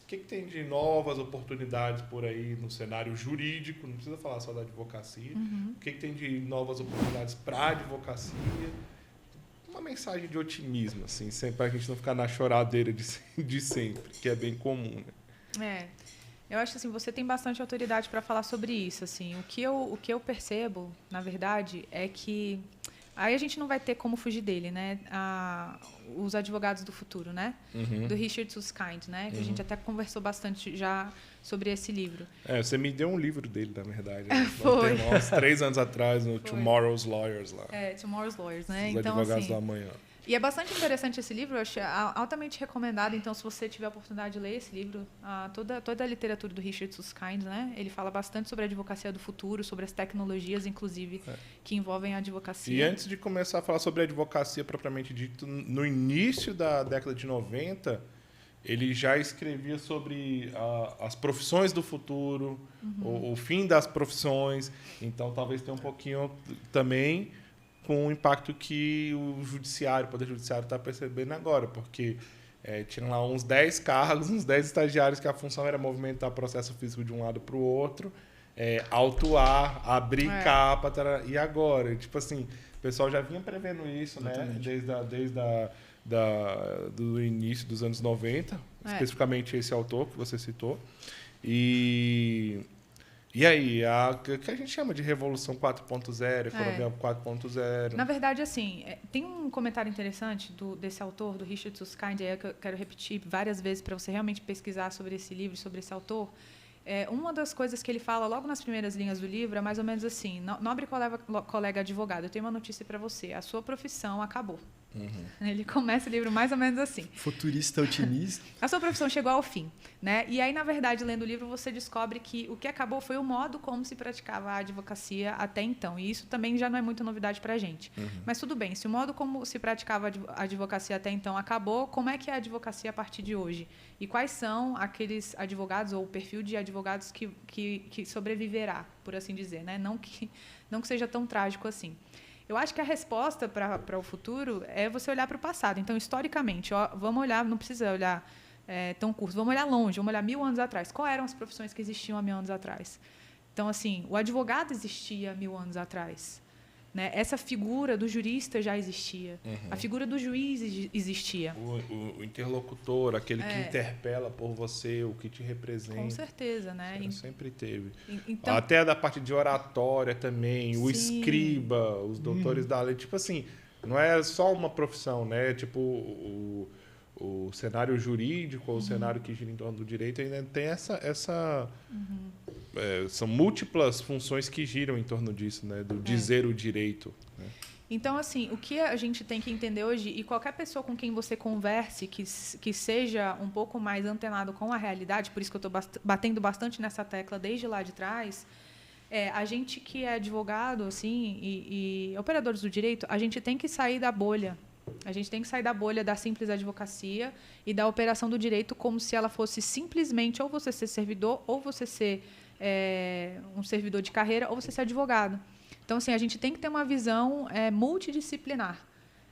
que tem de novas oportunidades por aí no cenário jurídico, não precisa falar só da advocacia, o que tem de novas oportunidades para a advocacia, uma mensagem de otimismo, assim, para a gente não ficar na choradeira de sempre, que é bem comum, né? Eu acho assim, você tem bastante autoridade para falar sobre isso, assim. O que eu percebo, na verdade, é que aí a gente não vai ter como fugir dele, né? Os advogados do futuro, né? Do Richard Susskind, né? Que a gente até conversou bastante já sobre esse livro. Você me deu um livro dele, na verdade. Né? Foi. Uns 3 anos atrás, no Tomorrow's Lawyers lá. Tomorrow's Lawyers, né? Os então, advogados assim, do amanhã. E é bastante interessante esse livro, eu achei altamente recomendado. Então, se você tiver a oportunidade de ler esse livro, toda a literatura do Richard Susskind, né? Ele fala bastante sobre a advocacia do futuro, sobre as tecnologias, inclusive, que envolvem a advocacia. E antes de começar a falar sobre a advocacia propriamente dito, no início da década de 90, ele já escrevia sobre as profissões do futuro, o fim das profissões. Então, talvez tenha um pouquinho também com o impacto que o Poder Judiciário está percebendo agora, porque tinha lá uns 10 cargos, uns 10 estagiários que a função era movimentar processo físico de um lado para o outro, autuar, abrir capa, e agora? Tipo assim, o pessoal já vinha prevendo isso, né? Desde do início dos anos 90, especificamente esse autor que você citou. E aí, que a gente chama de Revolução 4.0, Economia 4.0. Na verdade, assim, tem um comentário interessante desse autor, do Richard Susskind, que eu quero repetir várias vezes para você realmente pesquisar sobre esse livro, sobre esse autor. Uma das coisas que ele fala logo nas primeiras linhas do livro é mais ou menos assim: nobre colega advogado, eu tenho uma notícia para você, a sua profissão acabou. Ele começa o livro mais ou menos assim. Futurista otimista. A sua profissão chegou ao fim, né? E aí, na verdade, lendo o livro, você descobre que o que acabou foi o modo como se praticava a advocacia até então. E isso também já não é muita novidade para a gente. Mas tudo bem, se o modo como se praticava a advocacia até então acabou, como é que é a advocacia a partir de hoje? E quais são aqueles advogados ou o perfil de advogados que sobreviverá, por assim dizer, né? Não que seja tão trágico assim. Eu acho que a resposta para o futuro é você olhar para o passado. Então, historicamente, vamos olhar, não precisa olhar tão curto, vamos olhar longe, vamos olhar 1000 anos atrás. Quais eram as profissões que existiam há 1000 anos atrás? Então, assim, o advogado existia há 1000 anos atrás. Né? Essa figura do jurista já existia. A figura do juiz existia. O interlocutor, aquele que interpela por você, o que te representa. Com certeza, né? Sempre teve. Então, até da parte de oratória também, o sim. escriba, os doutores da lei. Tipo assim, não é só uma profissão, né? Tipo, o cenário jurídico ou o cenário que gira em torno do direito ainda tem são múltiplas funções que giram em torno disso, né? Do dizer o direito. Né? Então, assim, o que a gente tem que entender hoje, e qualquer pessoa com quem você converse, que seja um pouco mais antenado com a realidade, por isso que eu estou batendo bastante nessa tecla desde lá de trás, a gente que é advogado assim, e operadores do direito, a gente tem que sair da bolha. A gente tem que sair da bolha da simples advocacia e da operação do direito como se ela fosse simplesmente ou você ser servidor, ou você ser um servidor de carreira, ou você ser advogado. Então, assim, a gente tem que ter uma visão multidisciplinar.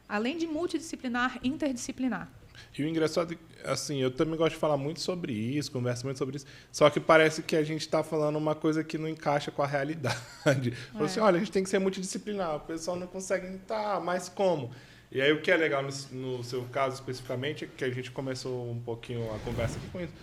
Além de multidisciplinar, interdisciplinar. E o engraçado, assim, eu também gosto de falar muito sobre isso, converso muito sobre isso, só que parece que a gente está falando uma coisa que não encaixa com a realidade. Fala assim, olha, a gente tem que ser multidisciplinar, o pessoal não consegue, mas como? E aí o que é legal no seu caso especificamente é que a gente começou um pouquinho a conversa aqui com isso.